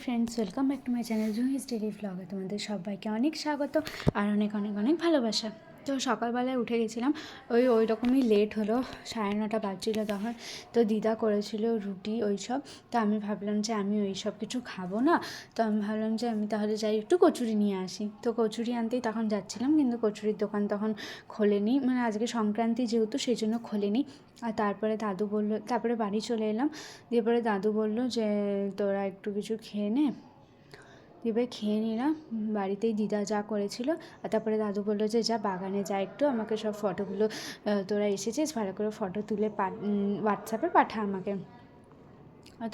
Friends, welcome back to my channel Juhi's daily ব্লগে তোমাদের সবাইকে অনেক স্বাগত আর অনেক অনেক অনেক ভালোবাসা। তো সকালবেলায় উঠে গেছিলাম, ওই রকমই লেট হলো, 9:30 বাজছিলো তখন। তো দিদা করেছিল রুটি ওই সব, তো আমি ভাবলাম যে আমি ওই সব কিছু খাবো না, তো আমি ভাবলাম যে আমি তাহলে যাই একটু কচুরি নিয়ে আসি। তো কচুরি আনতেই তখন যাচ্ছিলাম, কিন্তু কচুরির দোকান তখন খোলেনি, মানে আজকে সংক্রান্তি যেহেতু সেই জন্য খোলেনি। আর তারপরে দাদু বললো, তারপরে বাড়ি চলে এলাম, দিয়ে পরে দাদু বললো যে তোরা একটু কিছু খেয়ে নে। দিয়ে খেয়ে নিলাম, বাড়িতেই দিদা যা করেছিল। আর তারপরে দাদু বললো যে যা বাগানে যা, একটু আমাকে সব ফটোগুলো, তোরা এসেছিস ভালো করে ফটো তুলে হোয়াটসঅ্যাপে পাঠা আমাকে।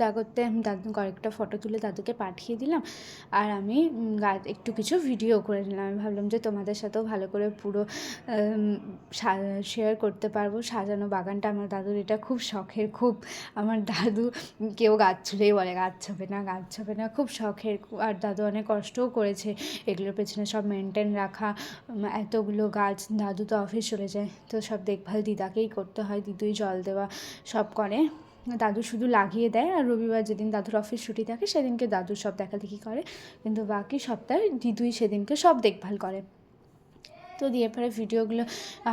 তা করতে দাদু কয়েকটা ফটো তুলে দাদুকে পাঠিয়ে দিলাম, আর আমি একটু কিছু ভিডিও করে নিলাম। আমি ভাবলাম যে তোমাদের সাথেও ভালো করে পুরো শেয়ার করতে পারবো। সাজানো বাগানটা আমার দাদুর এটা খুব শখের, খুব আমার দাদু কেউ গাছ ছুলেই বলে গাছ ছবে না, গাছ ছবে না, খুব শখের। আর দাদু অনেক কষ্টও করেছে এগুলোর পেছনে সব মেনটেন রাখা, এতগুলো গাছ। দাদু তো অফিস চলে যায়, তো সব দেখভাল দিদাকেই করতে হয়, দিদুই জল দেওয়া সব করে। দাদু শুধু লাগিয়ে দেয়, আর রবিবার যেদিন দাদুর অফিস ছুটি থাকে সেদিনকে দাদু সব দেখাদেখি করে, কিন্তু বাকি সপ্তাহে দিদুই সেদিনকে সব দেখভাল করে। তো দিয়ে পরে ভিডিওগুলো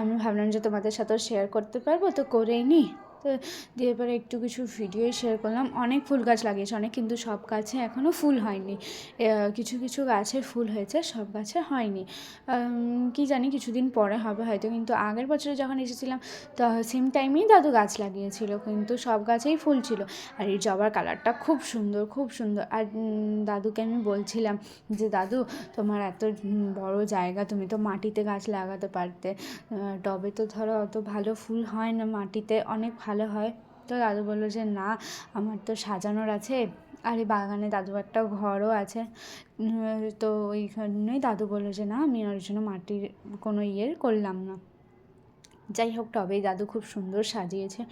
আমি ভাবলাম যে তোমাদের সাথেও শেয়ার করতে পারবো, তো করেই নিই। তো দিয়ে পরে একটু কিছু ভিডিওই শেয়ার করলাম। অনেক ফুল গাছ লাগিয়েছে অনেক, কিন্তু সব গাছে এখনও ফুল হয়নি। কিছু কিছু গাছে ফুল হয়েছে, সব গাছে হয়নি। কি জানি কিছুদিন পরে হবে হয়তো, কিন্তু আগের বছরে যখন এসেছিলাম তো সেম টাইমেই দাদু গাছ লাগিয়েছিল, কিন্তু সব গাছেই ফুল ছিল। আর এই জবার কালারটা খুব সুন্দর, খুব সুন্দর। আর দাদুকে আমি বলছিলাম যে দাদু তোমার এত বড় জায়গা, তুমি তো মাটিতে গাছ লাগাতে পারতে, টবে তো ধরো অত ভালো ফুল হয় না, মাটিতে অনেক ভালো হয়। তো দাদু বললো যে না, আমার তো সাজানোর আছে, আর এই বাগানে দাদু একটা ঘরও আছে। তো ওইখানেই দাদু বললো যে না, আমি ওর জন্য মাটির কোনো করলাম না। যাই হোক, টবেই দাদু খুব সুন্দর সাজিয়েছে।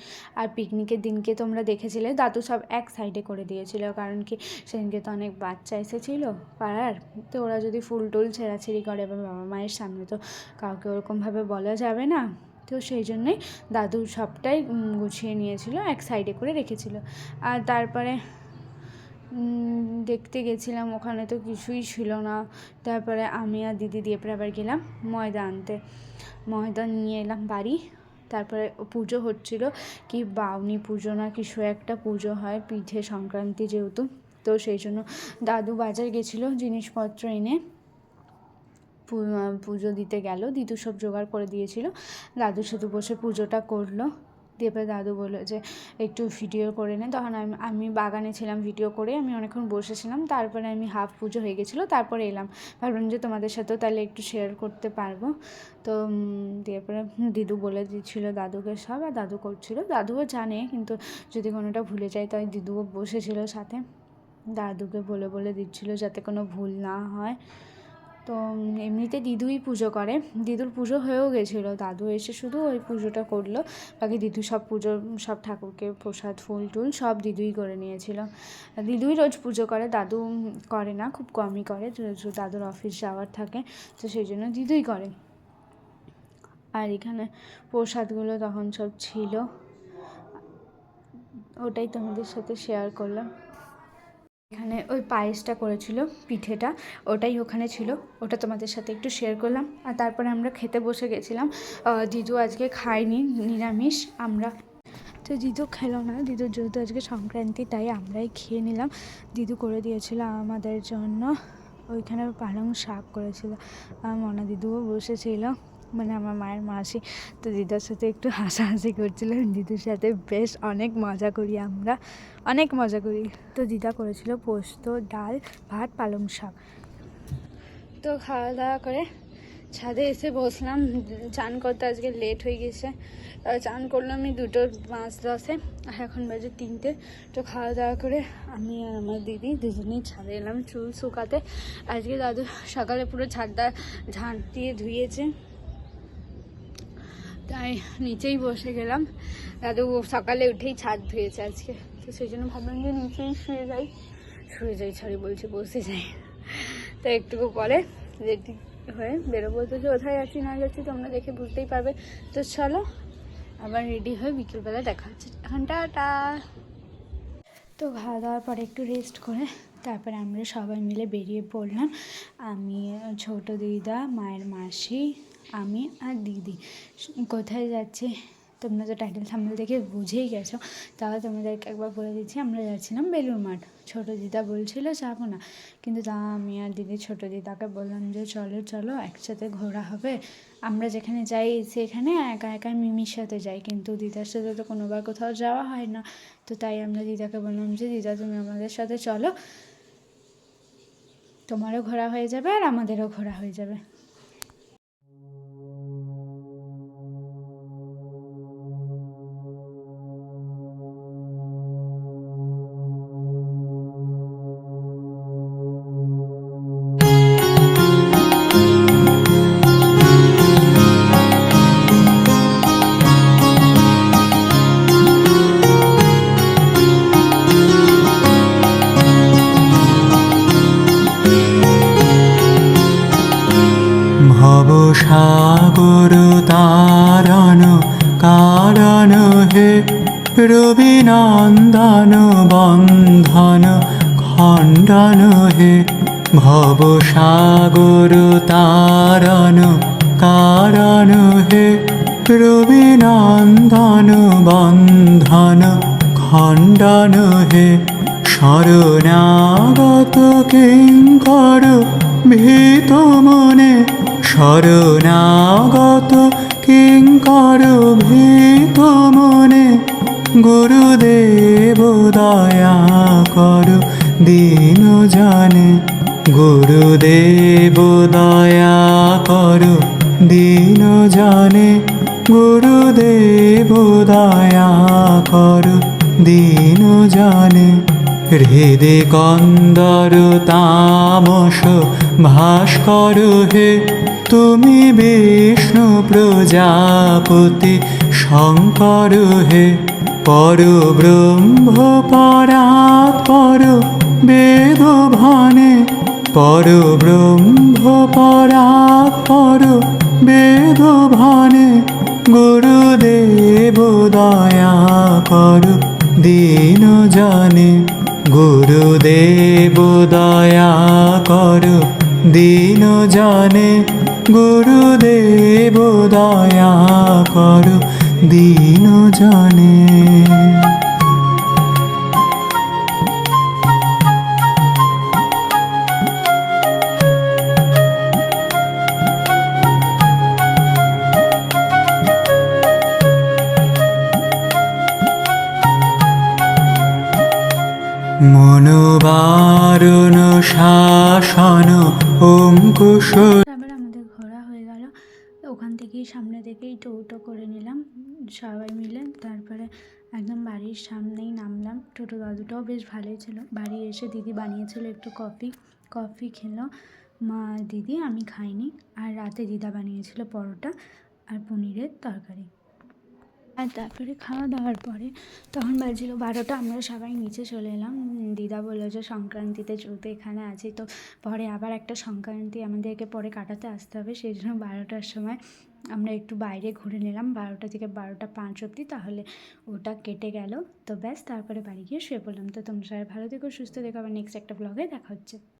আর পিকনিকের দিনকে তোমরা দেখেছিলে দাদু সব এক সাইডে করে দিয়েছিল, কারণ কি সেদিনকে তো অনেক বাচ্চা এসেছিলো পাড়ার, তো ওরা যদি ফুল টুল ছেঁড়াছিঁড়ি করে এবার বাবা মায়ের সামনে তো কাউকে ওরকমভাবে বলা যাবে না, তো সেই জন্যই দাদু সবটাই গুছিয়ে নিয়েছিল, এক সাইডে করে রেখেছিল। আর তারপরে দেখতে গেছিলাম, ওখানে তো কিছুই ছিল না। তারপরে আমি আর দিদি দিয়ে পরে আবার গেলাম ময়দা আনতে, ময়দা নিয়ে এলাম বাড়ি। তারপরে পুজো হচ্ছিল, কি বাউনি পুজো না কিছু একটা পুজো হয়, পিঠে সংক্রান্তি যেহেতু, তো সেই জন্য দাদু বাজার গেছিলো জিনিসপত্র এনে পুজো দিতে গেল। দিদু সব জোগাড় করে দিয়েছিল, দাদু শুধু বসে পুজোটা করলো। দিয়ে পরে দাদু বললো যে একটু ভিডিও করে নে, তখন আমি বাগানে ছিলাম, ভিডিও করে আমি অনেকক্ষণ বসেছিলাম। তারপরে আমি হাফ পুজো হয়ে গেছিলো, তারপরে এলাম, ভাবলাম যে তোমাদের সাথেও তাহলে একটু শেয়ার করতে পারবো। তো দিয়ে পরে দিদু বলে দিচ্ছিলো দাদুকে সব, আর দাদু করছিলো, দাদুও জানে, কিন্তু যদি কোনোটা ভুলে যায় তাই দিদুও বসেছিল সাথে, দাদুকে বলে বলে দিচ্ছিলো যাতে কোনো ভুল না হয়। তো এমনিতে দিদুই পুজো করে, দিদুর পুজো হয়েও গেছিলো, দাদু এসে শুধু ওই পুজোটা করলো, বাকি দিদু সব পুজো, সব ঠাকুরকে প্রসাদ ফুল টুল সব দিদুই করে নিয়েছিল। দিদুই রোজ পুজো করে, দাদু করে না, খুব কমই করে, দাদুর অফিস যাওয়ার থাকে, তো সেই জন্য দিদুই করে। আর এখানে প্রসাদগুলো তখন সব ছিল, ওটাই তোমাদের সাথে শেয়ার করলাম। এখানে ওই পায়েসটা করেছিল, পিঠেটা, ওটাই ওখানে ছিল, ওটা তোমাদের সাথে একটু শেয়ার করলাম। আর তারপরে আমরা খেতে বসে গেছিলাম। দিদু আজকে খায়নি, নিরামিষ আমরা, তো দিদু খেলো না, দিদুর যেহেতু আজকে সংক্রান্তি তাই আমরাই খেয়ে নিলাম। দিদু করে দিয়েছিল আমাদের জন্য, ওইখানে পালং শাক করেছিল, মনা দিদুও বসেছিল, মানে আমার মায়ের মাসি, তো দিদার সাথে একটু হাসাহাসি করছিলাম, দিদির সাথে বেশ অনেক মজা করি আমরা, অনেক মজা করি। তো দিদা করেছিল পোস্ত, ডাল, ভাত, পালং শাক। তো খাওয়া দাওয়া করে ছাদে এসে বসলাম, চান করতে আজকে লেট হয়ে গেছে, চান করলাম আমি 2:05, আর এখন বাজে 3টে। তো খাওয়া দাওয়া করে আমি আর আমার দিদি দুজনেই ছাদে এলাম চুল শুকাতে। আজকে দাদু সকালে পুরো ছাদটা ঝাঁট দিয়ে ধুয়েছে, তাই নিচেই বসে গেলাম। দাদু সকালে উঠেই ছাদ ধুয়েছে আজকে, তো সেই জন্য ভাবলাম যে নিচেই শুয়ে যাই, বসে যাই। তো একটুকু পরে রেডি হয়ে বেরোবো, তো কোথায় যাচ্ছি না যাচ্ছি তোমরা দেখে বুঝতেই পারবে। তো চলো আবার রেডি হয়ে বিকেলবেলা দেখা হচ্ছে, এখন টাটা। তো খাওয়া দাওয়ার পরে একটু রেস্ট করে তারপরে আমরা সবাই মিলে বেরিয়ে পড়লাম। আমি, ছোটো দিদা, মায়ের মাসি, আমি আর দিদি। কোথায় যাচ্ছি তোমরা তো টাইটেল থাম্বনেল দেখে বুঝেই গেছো, তাও তোমাদেরকে একবার বলে দিচ্ছি। আমরা যাচ্ছিলাম বেলুড় মঠ। ছোটো দিদা বলছিল যাবো না, কিন্তু তা আমি আর দিদি ছোটো দিদাকে বললাম যে চলো চলো একসাথে ঘোরা হবে। আমরা যেখানে যাই সেখানে একা একা মিমির সাথে যাই, কিন্তু দিদার সাথে তো কোনোবার কোথাও যাওয়া হয় না। তো তাই আমরা দিদাকে বললাম যে দিদা তুমি আমাদের সাথে চলো, তোমারও ঘোরা হয়ে যাবে আর আমাদেরও ঘোরা হয়ে যাবে। ভবসাগর তারণ কারণ হে, রবিনন্দন বন্ধন খণ্ডন হে। ভবসাগর তারণ কারণ হে, রবিনন্দন বন্ধন খণ্ডন হে। শরণাগত কিঙ্কর ভীত মনে, শরণাগত কিঙ্কর ভীত মনে। গুরুদেব দয়া কর দীন জানে, গুরুদেব দয়া কর দীন জানে। গুরুদেব দয়া কর দীন জানে। হৃদে কন্দর তামস ভাস্কর হে, তুমি বিষ্ণু প্রজাপতি শঙ্কর হে। পরব্রহ্ম পরাৎপর বেদ ভানে, পরব্রহ্ম পরাৎপর বেদ ভানে। গুরুদেব দয়া কর দীন জানে, গুরুদেব দয়া কর দীন জানে। গুরুদেব দয়া কর দীন জানে। মনোবারণ শাসন অঙ্কুশ। তারপরে আমাদের ঘোরা হয়ে গেল, ওখান থেকেই সামনে থেকেই টোটো করে নিলাম সবাই মিলে। তারপরে একদম বাড়ির সামনেই নামলাম। টোটো দাদুটাও বেশ ভালোই ছিল। বাড়ি এসে দিদি বানিয়েছিল একটু কফি খেলো মা দিদি, আমি খাইনি। আর রাতে দিদা বানিয়েছিল পরোটা আর পনিরের তরকারি। আর তারপরে খাওয়া দাওয়ার পরে তখন বাজছিল 12টা, আমরা সবাই নিচে চলে এলাম। দিদা বললো যে সংক্রান্তিতে যেহেতু এখানে আছি, তো পরে আবার একটা সংক্রান্তি আমাদেরকে পরে কাটাতে আসতে হবে, সেই জন্য 12টার সময় আমরা একটু বাইরে ঘুরে নিলাম 12টা থেকে 12টা 5 অবধি, তাহলে ওটা কেটে গেল। তো ব্যাস, তারপরে বাড়ি গিয়ে শুয়ে পড়লাম। তো তোমরা সবাই ভালো থেকো, সুস্থ থেকো, আবার নেক্সট একটা ব্লগে দেখা হচ্ছে।